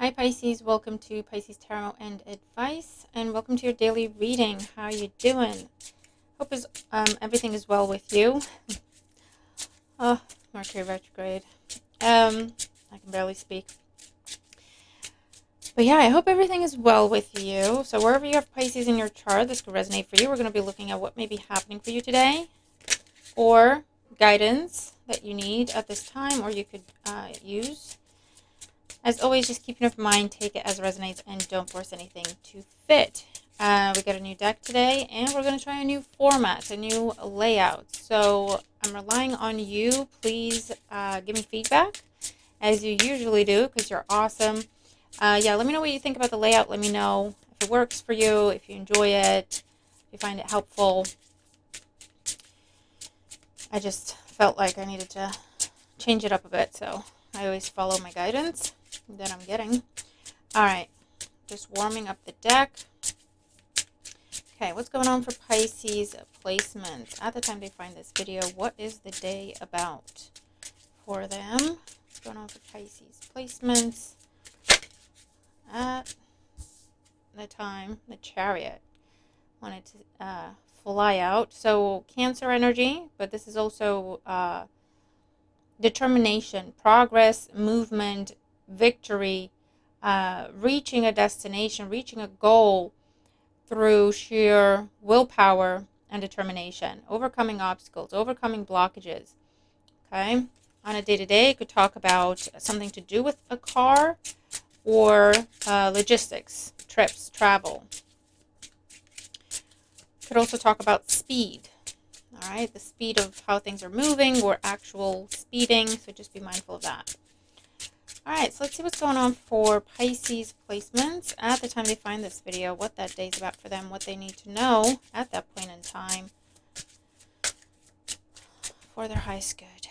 Hi Pisces, welcome to Pisces Tarot and Advice, and welcome to your daily reading. How are you doing? Hope everything is well with you. Oh, Mercury retrograde. I can barely speak. But yeah, I hope everything is well with you. So wherever you have Pisces in your chart, this could resonate for you. We're going to be looking at what may be happening for you today, or guidance that you need at this time, or you could use. As always, just keep an open mind, take it as it resonates, and don't force anything to fit. We got a new deck today, and we're going to try a new format, a new layout. So I'm relying on you. Please give me feedback, as you usually do, because you're awesome. Yeah, let me know what you think about the layout. Let me know if it works for you, if you enjoy it, if you find it helpful. I just felt like I needed to change it up a bit, so I always follow my guidance that I'm getting. All right, just warming up the deck. Okay, what's going on for Pisces placements? At the time they find this video, what is the day about for them? What's going on for Pisces placements at the time the Chariot wanted to fly out? So Cancer energy, but this is also determination, progress, movement, victory, reaching a destination, reaching a goal through sheer willpower and determination, overcoming obstacles, overcoming blockages. Okay, on a day-to-day, it could talk about something to do with a car or logistics, trips, travel. Could also talk about speed. All right, the speed of how things are moving or actual speeding, so just be mindful of that. All right, so let's see what's going on for Pisces placements at the time they find this video, what that day is about for them, what they need to know at that point in time for their highest good.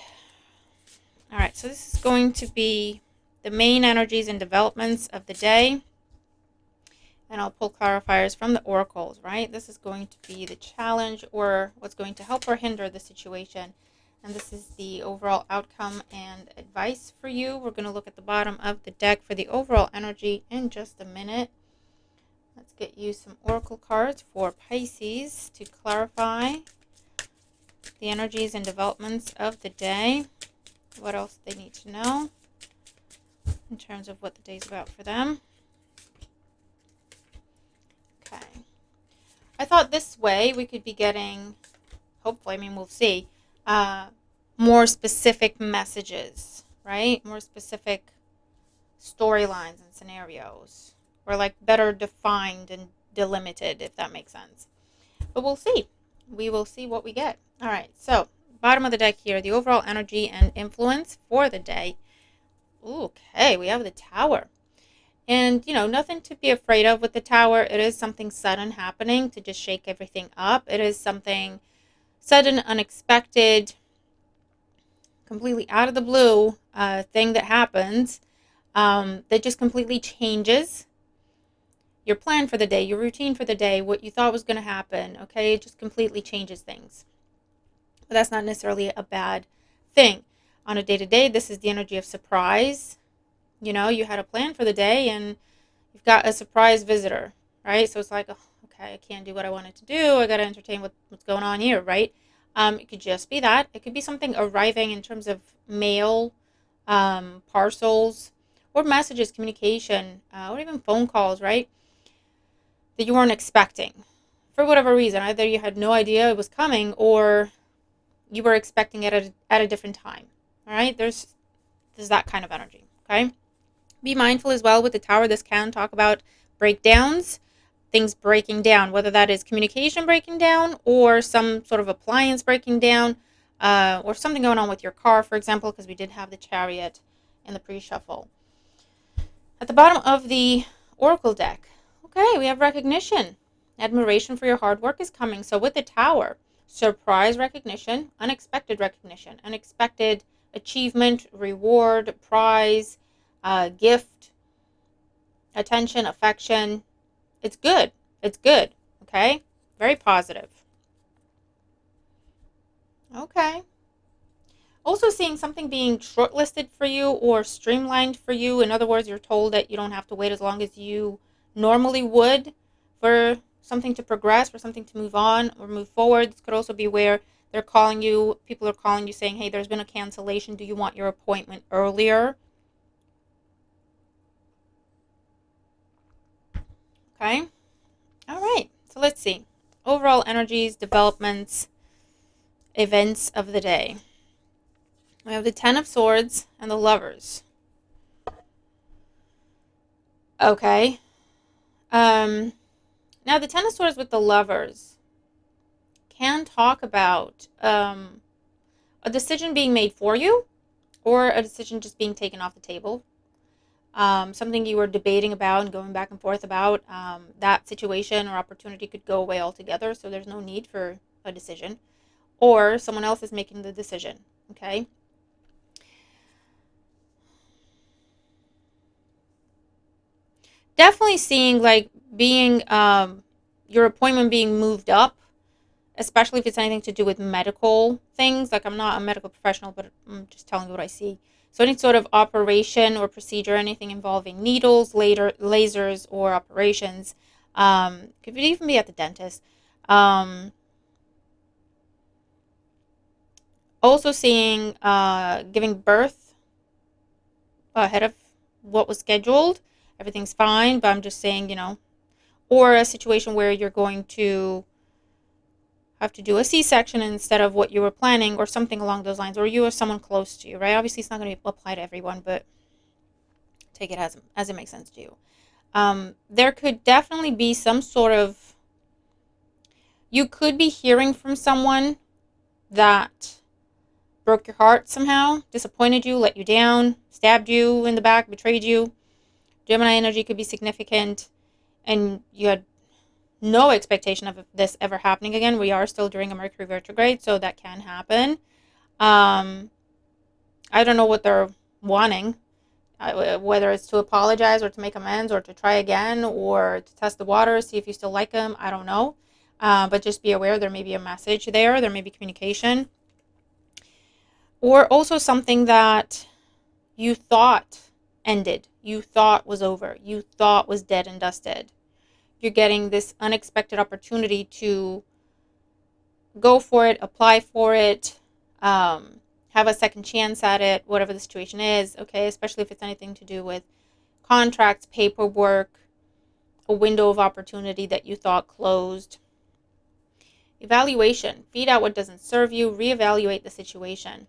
All right, so this is going to be the main energies and developments of the day. And I'll pull clarifiers from the oracles, right? This is going to be the challenge or what's going to help or hinder the situation. And this is the overall outcome and advice for you. We're going to look at the bottom of the deck for the overall energy in just a minute. Let's get you some oracle cards for Pisces to clarify the energies and developments of the day. What else they need to know in terms of what the day's about for them. Okay. I thought this way we could be getting, hopefully, I mean, we'll see, more specific messages, right? More specific storylines and scenarios, or like better defined and delimited, if that makes sense. But we'll see. We will see what we get. All right, so bottom of the deck here, the overall energy and influence for the day. Okay, we have the Tower. And, you know, nothing to be afraid of with the Tower. It is something sudden happening to just shake everything up. It is something sudden, unexpected, completely out of the blue thing that happens that just completely changes your plan for the day, your routine for the day, what you thought was going to happen. Okay, it just completely changes things. But that's not necessarily a bad thing. On a day-to-day, this is the energy of surprise. You know, you had a plan for the day and you've got a surprise visitor, right? So it's like, oh, okay, I can't do what I wanted to do. I got to entertain what's going on here, right? It could just be that. It could be something arriving in terms of mail, parcels, or messages, communication, or even phone calls, right? That you weren't expecting for whatever reason. Either you had no idea it was coming or you were expecting it at a different time, all right? There's that kind of energy, okay? Be mindful as well with the Tower. This can talk about breakdowns, things breaking down, whether that is communication breaking down or some sort of appliance breaking down, or something going on with your car, for example, because we did have the Chariot in the pre-shuffle. At the bottom of the Oracle deck, okay, we have recognition. Admiration for your hard work is coming. So with the Tower, surprise recognition, unexpected achievement, reward, prize, gift, attention, affection. It's good. It's good. Okay? Very positive. Okay. Also seeing something being shortlisted for you or streamlined for you. In other words, you're told that you don't have to wait as long as you normally would for something to progress, for something to move on or move forward. This could also be where they're calling you, people are calling you saying, hey, there's been a cancellation. Do you want your appointment earlier? Okay. All right. So let's see. Overall energies, developments, events of the day. We have the Ten of Swords and the Lovers. Okay. Now the Ten of Swords with the Lovers can talk about a decision being made for you or a decision just being taken off the table. Something you were debating about and going back and forth about, that situation or opportunity could go away altogether, so there's no need for a decision. Or someone else is making the decision, okay? Definitely seeing like being your appointment being moved up, especially if it's anything to do with medical things. Like, I'm not a medical professional, but I'm just telling you what I see. So any sort of operation or procedure, anything involving needles, lasers, or operations, could even be at the dentist. Also seeing giving birth ahead of what was scheduled. Everything's fine, but I'm just saying, or a situation where you're going to have to do a C-section instead of what you were planning, or something along those lines, or you or someone close to you, right? Obviously, it's not going to apply to everyone, but take it as it makes sense to you. There could definitely be some sort of, you could be hearing from someone that broke your heart somehow, disappointed you, let you down, stabbed you in the back, betrayed you. Gemini energy could be significant, and you had no expectation of this ever happening again. We are still during a Mercury retrograde, so that can happen. I don't know what they're wanting, whether it's to apologize or to make amends or to try again or to test the waters, see if you still like them. I don't know. But just be aware there may be a message there. There may be communication. Or also something that you thought ended, you thought was over, you thought was dead and dusted. You're getting this unexpected opportunity to go for it, apply for it, have a second chance at it, whatever the situation is, okay? Especially if it's anything to do with contracts, paperwork, a window of opportunity that you thought closed. Evaluation. Feed out what doesn't serve you. Reevaluate the situation.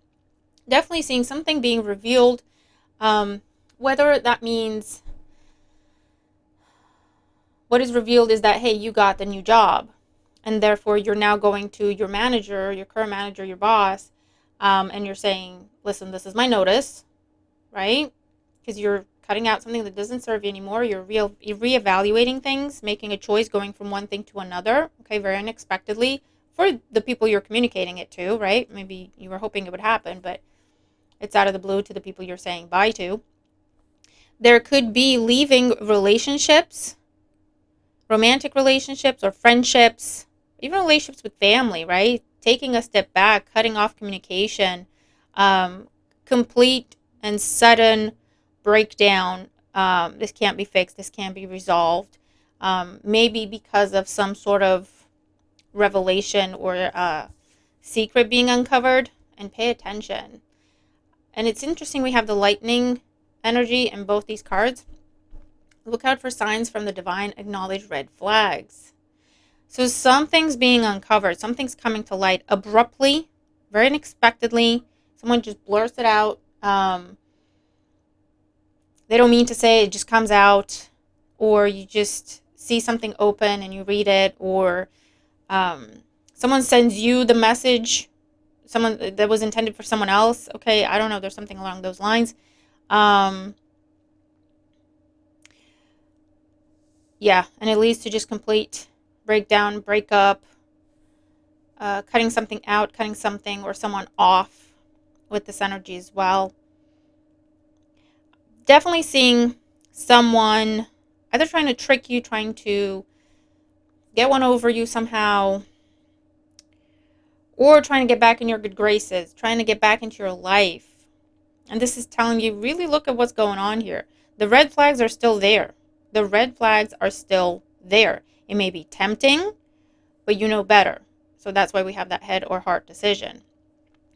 Definitely seeing something being revealed, whether that means what is revealed is that, hey, you got the new job, and therefore you're now going to your manager, your current manager, your boss, and you're saying, listen, this is my notice, right? Because you're cutting out something that doesn't serve you anymore. You're reevaluating things, making a choice, going from one thing to another, okay, very unexpectedly for the people you're communicating it to, right? Maybe you were hoping it would happen, but it's out of the blue to the people you're saying bye to. There could be leaving relationships, romantic relationships or friendships, even relationships with family, right? Taking a step back, cutting off communication, complete and sudden breakdown. This can't be fixed. This can't be resolved. Maybe because of some sort of revelation or secret being uncovered. And pay attention. And it's interesting, we have the lightning energy in both these cards. Look out for signs from the divine, acknowledge red flags. So something's being uncovered. Something's coming to light abruptly, very unexpectedly. Someone just blurts it out. They don't mean to say it, just comes out. Or you just see something open and you read it. Or someone sends you the message, someone that was intended for someone else. Okay, I don't know. There's something along those lines. Yeah, and it leads to just complete breakdown, breakup, cutting something out, cutting something or someone off with this energy as well. Definitely seeing someone either trying to trick you, trying to get one over you somehow, or trying to get back in your good graces, trying to get back into your life. And this is telling you, really look at what's going on here. The red flags are still there. The red flags are still there. It may be tempting, but you know better. So that's why we have that head or heart decision.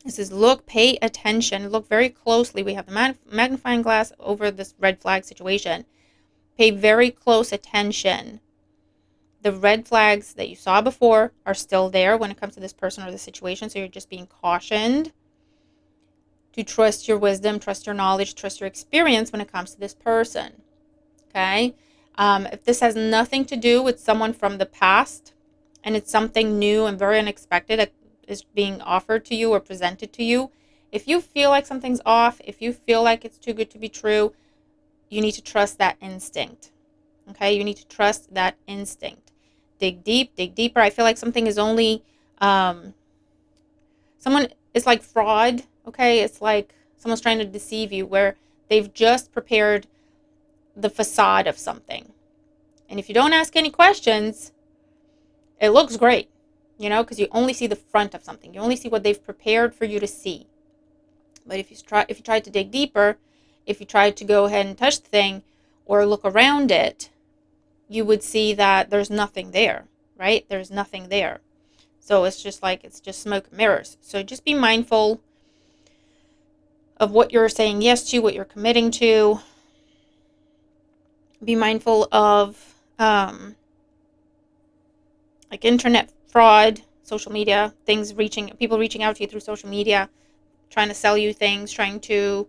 This is look, pay attention, look very closely. We have the magnifying glass over this red flag situation. Pay very close attention. The red flags that you saw before are still there when it comes to this person or the situation. So you're just being cautioned to trust your wisdom, trust your knowledge, trust your experience when it comes to this person. Okay? If this has nothing to do with someone from the past and it's something new and very unexpected that is being offered to you or presented to you, if you feel like something's off, if you feel like it's too good to be true, you need to trust that instinct. Okay? You need to trust that instinct. Dig deep, dig deeper. I feel like something is only, someone is like fraud. Okay? It's like someone's trying to deceive you where they've just prepared the facade of something. And if you don't ask any questions, it looks great, because you only see the front of something. You only see what they've prepared for you to see. But if you try to dig deeper, if you try to go ahead and touch the thing or look around it, you would see that there's nothing there, right? There's nothing there. So it's just smoke and mirrors. So just be mindful of what you're saying yes to, what you're committing to. Be mindful of like internet fraud, social media, people reaching out to you through social media, trying to sell you things, trying to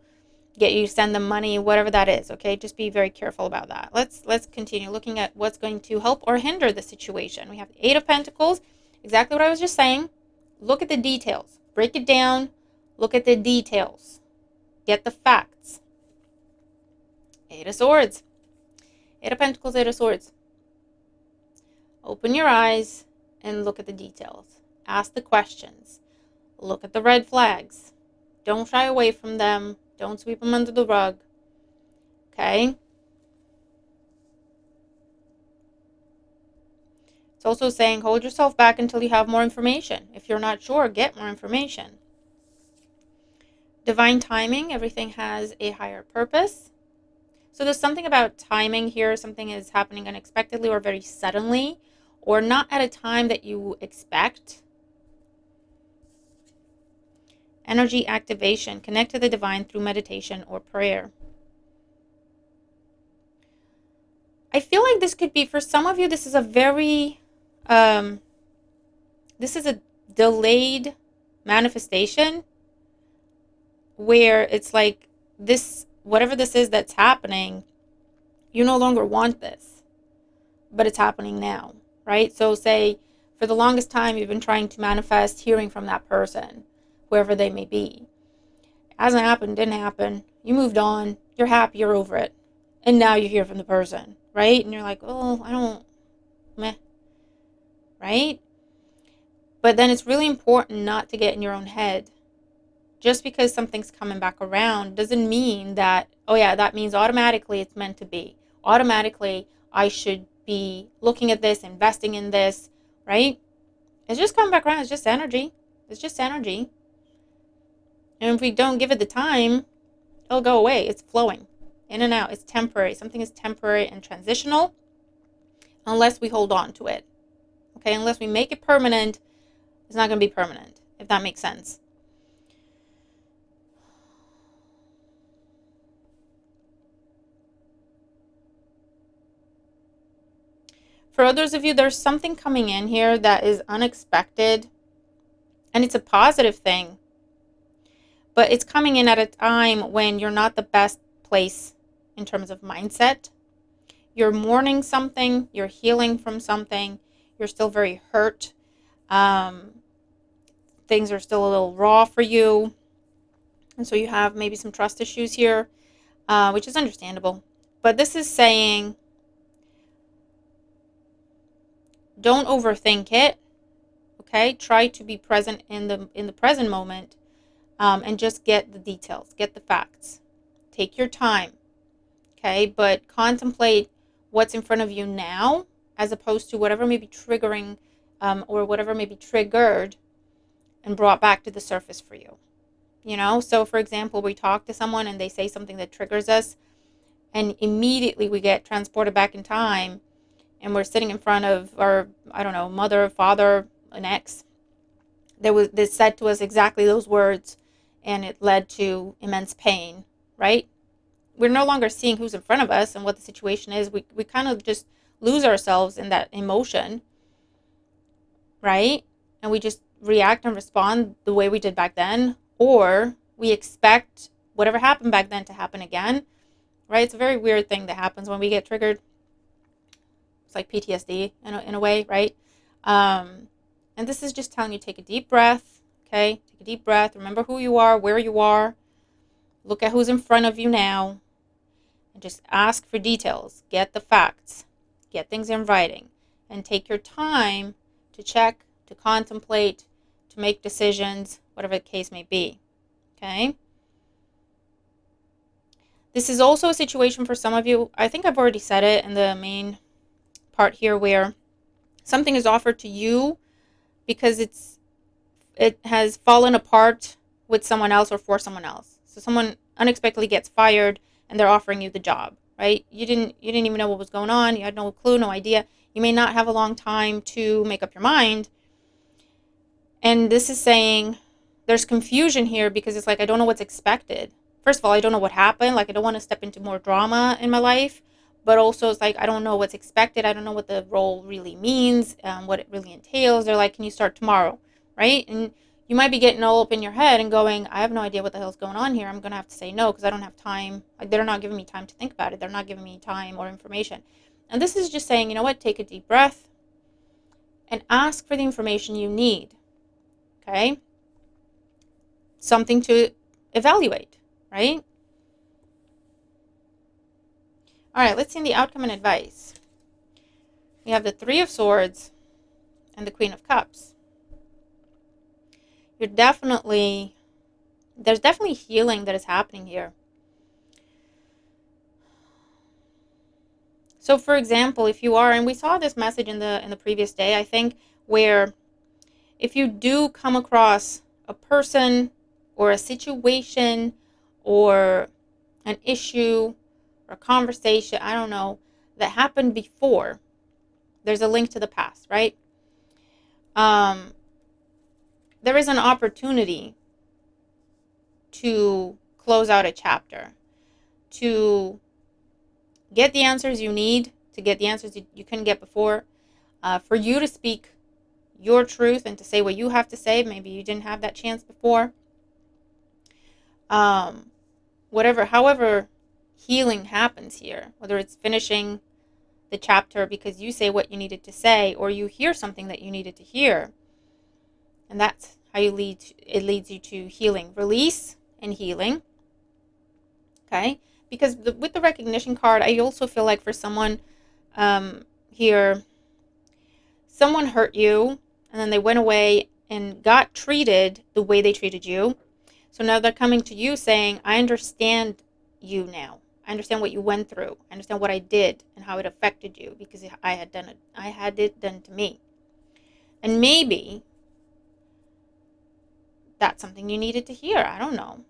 get you to send them money, whatever that is. Okay, just be very careful about that. Let's continue looking at what's going to help or hinder the situation. We have the Eight of Pentacles, exactly what I was just saying. Look at the details, break it down, look at the details, get the facts. Eight of Swords, Eight of Pentacles, Eight of Swords. Open your eyes and look at the details. Ask the questions. Look at the red flags. Don't shy away from them. Don't sweep them under the rug. Okay? It's also saying hold yourself back until you have more information. If you're not sure, get more information. Divine timing. Everything has a higher purpose. So there's something about timing here. Something is happening unexpectedly or very suddenly, or not at a time that you expect. Energy activation. Connect to the divine through meditation or prayer. I feel like this could be, for some of you, this is a very, this is a delayed manifestation where it's like this, whatever this is that's happening, you no longer want this, but it's happening now, right? So say for the longest time you've been trying to manifest hearing from that person, whoever they may be. It hasn't happened, didn't happen. You moved on, you're happy, you're over it. And now you hear from the person, right? And you're like, oh, I don't, meh, right? But then it's really important not to get in your own head. Just because something's coming back around doesn't mean that, oh yeah, that means automatically it's meant to be. Automatically I should be looking at this, investing in this, right? It's just coming back around. It's just energy. It's just energy. And if we don't give it the time, it'll go away. It's flowing in and out. It's temporary. Something is temporary and transitional unless we hold on to it. Okay, unless we make it permanent, it's not going to be permanent, if that makes sense. For others of you, there's something coming in here that is unexpected, and it's a positive thing. But it's coming in at a time when you're not the best place in terms of mindset. You're mourning something, you're healing from something, you're still very hurt. Things are still a little raw for you. And so you have maybe some trust issues here, which is understandable. But this is saying, don't overthink it. Okay, try to be present in the present moment, and just get the details, get the facts. Take your time. Okay, but contemplate what's in front of you now, as opposed to whatever may be triggering, or whatever may be triggered and brought back to the surface for you. You know, so for example, we talk to someone and they say something that triggers us, and immediately we get transported back in time, and we're sitting in front of our, I don't know, mother, father, an ex. They said to us exactly those words, and it led to immense pain, right? We're no longer seeing who's in front of us and what the situation is. We kind of just lose ourselves in that emotion, right? And we just react and respond the way we did back then, or we expect whatever happened back then to happen again, right? It's a very weird thing that happens when we get triggered. It's like PTSD in a way, right? And this is just telling you, take a deep breath, okay? Take a deep breath. Remember who you are, where you are. Look at who's in front of you now. And just ask for details. Get the facts. Get things in writing. And take your time to check, to contemplate, to make decisions, whatever the case may be, okay? This is also a situation for some of you. I think I've already said it in the main part here, where something is offered to you because it has fallen apart with someone else or for someone else. So someone unexpectedly gets fired and they're offering you the job, right? You didn't even know what was going on. You had no clue, no idea. You may not have a long time to make up your mind. And this is saying there's confusion here because it's like, I don't know what's expected. First of all, I don't know what happened. Like, I don't want to step into more drama in my life. But also, it's like, I don't know what's expected. I don't know what the role really means, what it really entails. They're like, can you start tomorrow? Right? And you might be getting all up in your head and going, I have no idea what the hell's going on here. I'm going to have to say no because I don't have time. Like, they're not giving me time to think about it. They're not giving me time or information. And this is just saying, you know what? Take a deep breath and ask for the information you need. Okay? Something to evaluate, right? All right, let's see the outcome and advice. We have the Three of Swords and the Queen of Cups. There's definitely healing that is happening here. So for example, if you are, and we saw this message in the previous day, I think, where if you do come across a person or a situation or an issue or a conversation, I don't know, that happened before, there's a link to the past, right? There is an opportunity to close out a chapter, to get the answers you need, to get the answers you couldn't get before, for you to speak your truth and to say what you have to say. Maybe you didn't have that chance before. However healing happens here, whether it's finishing the chapter because you say what you needed to say, or you hear something that you needed to hear, and that's how it leads you to healing, release and healing. Okay, because with the recognition card, I also feel like for someone here, someone hurt you and then they went away and got treated the way they treated you. So now they're coming to you saying, I understand you now. I understand what you went through. I understand what I did and how it affected you because I had it done to me. And maybe that's something you needed to hear. I don't know.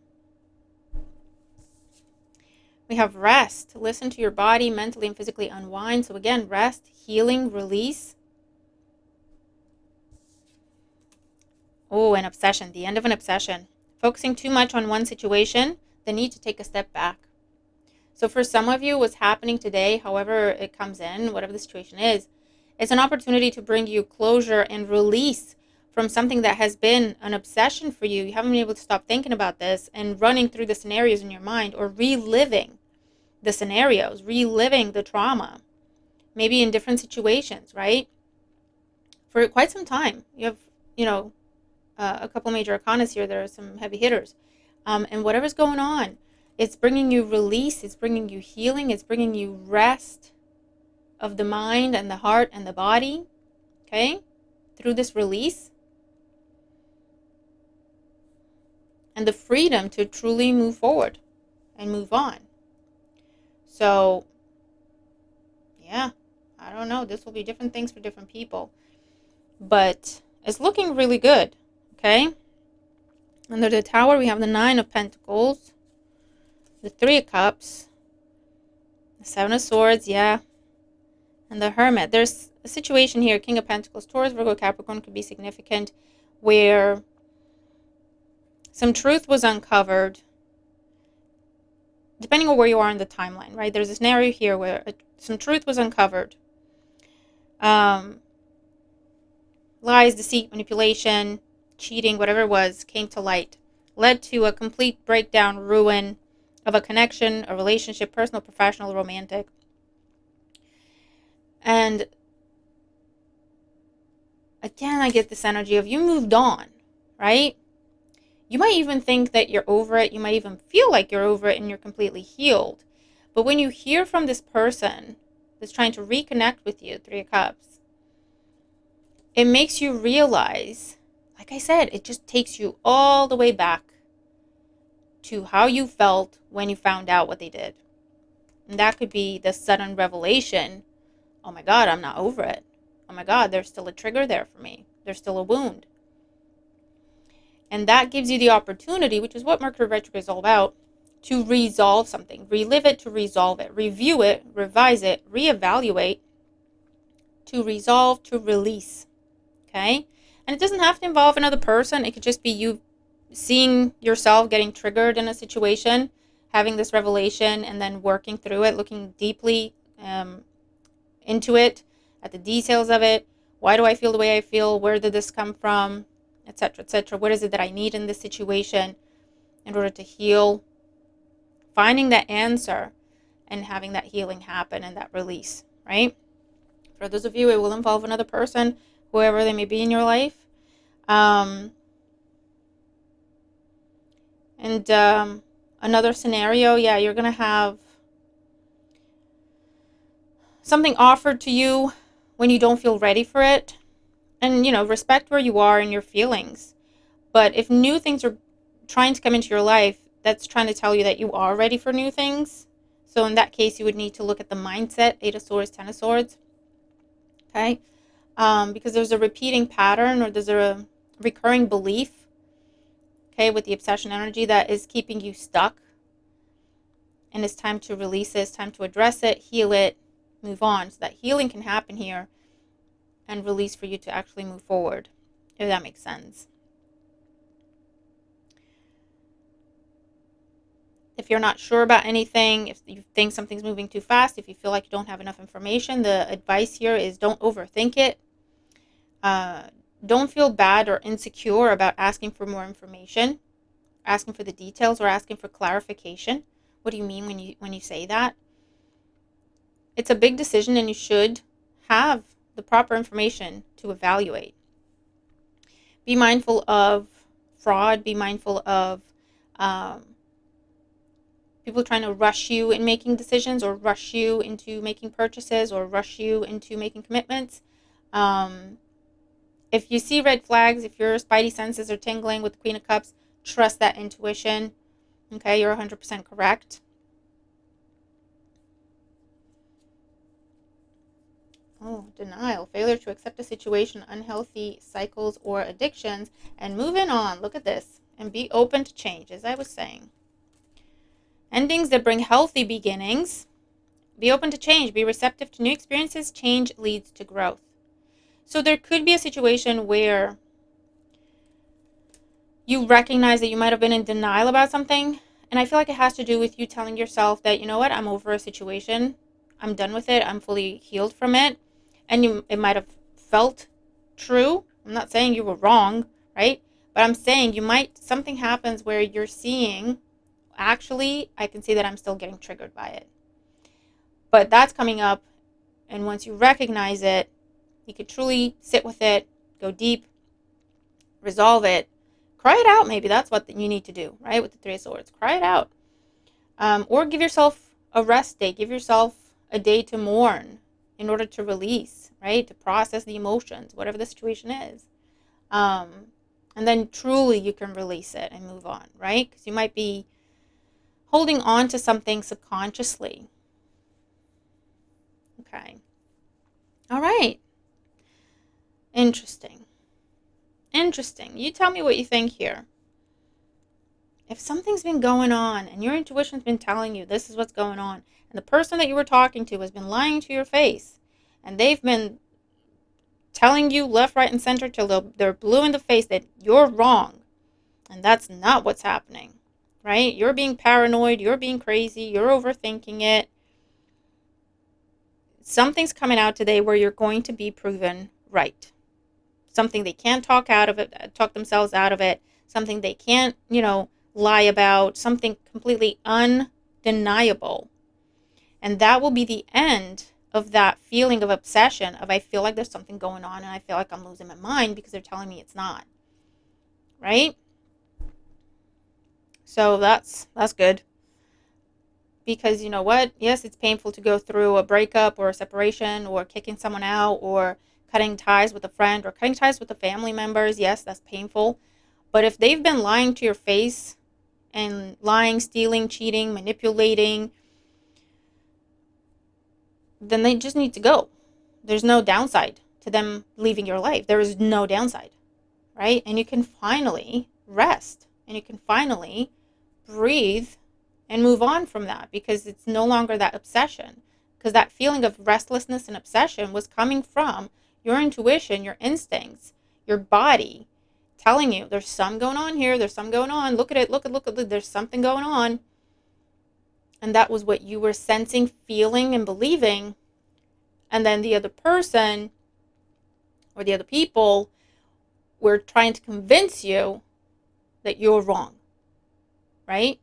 We have rest. Listen to your body, mentally and physically unwind. So again, rest, healing, release. Oh, an obsession. The end of an obsession. Focusing too much on one situation, the need to take a step back. So for some of you, what's happening today, however it comes in, whatever the situation is, it's an opportunity to bring you closure and release from something that has been an obsession for you. You haven't been able to stop thinking about this and running through the scenarios in your mind, or reliving the scenarios, reliving the trauma, maybe in different situations, right? For quite some time. You have, a couple major arcanas here. There are some heavy hitters. And whatever's going on, it's bringing you release, it's bringing you healing, it's bringing you rest of the mind and the heart and the body, okay, through this release. And the freedom to truly move forward and move on. So, yeah, I don't know. This will be different things for different people. But it's looking really good, okay? Under the Tower, we have the Nine of Pentacles, the Three of Cups, the Seven of Swords, yeah, and the Hermit. There's a situation here, King of Pentacles, Taurus, Virgo, Capricorn, could be significant, where some truth was uncovered, depending on where you are in the timeline, right? There's a scenario here where some truth was uncovered. Lies, deceit, manipulation, cheating, whatever it was, came to light, led to a complete breakdown, ruin of a connection, a relationship, personal, professional, romantic. And again, I get this energy of you moved on, right? You might even think that you're over it. You might even feel like you're over it and you're completely healed. But when you hear from this person that's trying to reconnect with you, Three of Cups, it makes you realize, like I said, it just takes you all the way back to how you felt when you found out what they did. And that could be the sudden revelation, oh my God, I'm not over it. Oh my God, there's still a trigger there for me. There's still a wound. And that gives you the opportunity, which is what Mercury retrograde is all about, to resolve something. Relive it to resolve it. Review it, revise it, reevaluate, to resolve, to release. Okay? And it doesn't have to involve another person. It could just be you seeing yourself getting triggered in a situation, having this revelation, and then working through it, looking deeply into it, at the details of it. Why do I feel the way I feel? Where did this come from? Etc., etc. What is it that I need in this situation in order to heal? Finding that answer and having that healing happen and that release, right? For those of you, it will involve another person, whoever they may be in your life. Another scenario, yeah, you're going to have something offered to you when you don't feel ready for it. And, respect where you are and your feelings. But if new things are trying to come into your life, that's trying to tell you that you are ready for new things. So in that case, you would need to look at the mindset, Eight of Swords, Ten of Swords. Okay? Because there's a repeating pattern, or there's a recurring belief, okay, with the obsession energy that is keeping you stuck. And it's time to release it. It's time to address it, heal it, move on. So that healing can happen here and release for you to actually move forward, if that makes sense. If you're not sure about anything, if you think something's moving too fast, if you feel like you don't have enough information, the advice here is don't overthink it. Don't feel bad or insecure about asking for more information, asking for the details, or asking for clarification. What do you mean when you say that? It's a big decision, and you should have the proper information to evaluate. Be mindful of fraud. Be mindful of people trying to rush you in making decisions, or rush you into making purchases, or rush you into making commitments. If you see red flags, if your spidey senses are tingling with the Queen of Cups, trust that intuition. Okay, you're 100% correct. Oh, denial, failure to accept a situation, unhealthy cycles or addictions, and moving on. Look at this. And be open to change, as I was saying. Endings that bring healthy beginnings. Be open to change. Be receptive to new experiences. Change leads to growth. So there could be a situation where you recognize that you might have been in denial about something. And I feel like it has to do with you telling yourself that, you know what, I'm over a situation. I'm done with it. I'm fully healed from it. And it might have felt true. I'm not saying you were wrong, right? But I'm saying something happens where you're seeing, actually, I can see that I'm still getting triggered by it. But that's coming up. And once you recognize it, you could truly sit with it, go deep, resolve it, cry it out. Maybe that's what you need to do, right? With the Three of Swords, cry it out. Or give yourself a rest day. Give yourself a day to mourn in order to release, right? To process the emotions, whatever the situation is. And then truly you can release it and move on, right? Because you might be holding on to something subconsciously. Okay. All right. Interesting. You tell me what you think here. If something's been going on and your intuition's been telling you this is what's going on, and the person that you were talking to has been lying to your face, and they've been telling you left, right, and center till they're blue in the face that you're wrong, and that's not what's happening, right? You're being paranoid, you're being crazy, you're overthinking it. Something's coming out today where you're going to be proven right. Something they can't talk themselves out of it, something they can't, lie about, something completely undeniable. And that will be the end of that feeling of obsession of I feel like there's something going on and I feel like I'm losing my mind because they're telling me it's not. Right? So that's good. Because you know what? Yes, it's painful to go through a breakup or a separation or kicking someone out or cutting ties with a friend or cutting ties with the family members. Yes, that's painful. But if they've been lying to your face and lying, stealing, cheating, manipulating, then they just need to go. There's no downside to them leaving your life. There is no downside, right? And you can finally rest and you can finally breathe and move on from that because it's no longer that obsession. Because that feeling of restlessness and obsession was coming from your intuition, your instincts, your body telling you there's some going on here, there's some going on. Look at it, look at it, there's something going on. And that was what you were sensing, feeling, and believing. And then the other person or the other people were trying to convince you that you're wrong, right?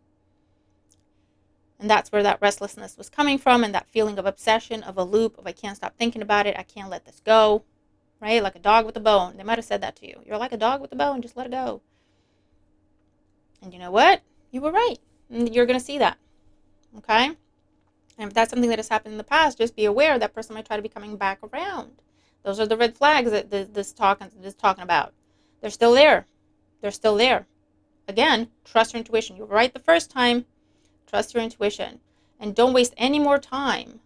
And that's where that restlessness was coming from and that feeling of obsession, of a loop, of I can't stop thinking about it, I can't let this go, right? Like a dog with a bone. They might have said that to you. You're like a dog with a bone, just let it go. And you know what? You were right. And you're going to see that, okay? And if that's something that has happened in the past, just be aware that person might try to be coming back around. Those are the red flags that this talking about. They're still there. They're still there. Again, trust your intuition. You were right the first time. Trust your intuition. And don't waste any more time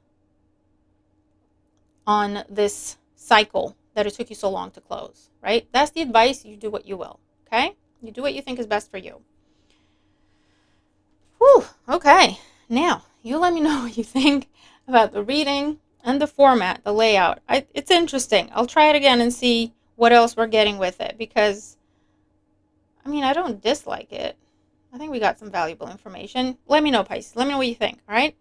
on this cycle that it took you so long to close, right? That's the advice. You do what you will, okay? You do what you think is best for you. Whew, okay. Now, you let me know what you think about the reading and the format, the layout. It's interesting. I'll try it again and see what else we're getting with it because, I don't dislike it. I think we got some valuable information. Let me know, Pisces. Let me know what you think, all right?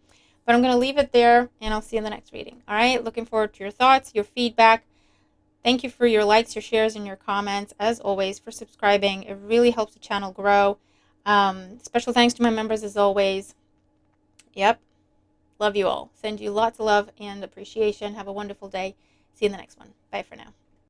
But I'm going to leave it there, and I'll see you in the next reading, all right? Looking forward to your thoughts, your feedback. Thank you for your likes, your shares, and your comments, as always, for subscribing. It really helps the channel grow. Special thanks to my members, as always. Yep. Love you all. Send you lots of love and appreciation. Have a wonderful day. See you in the next one. Bye for now.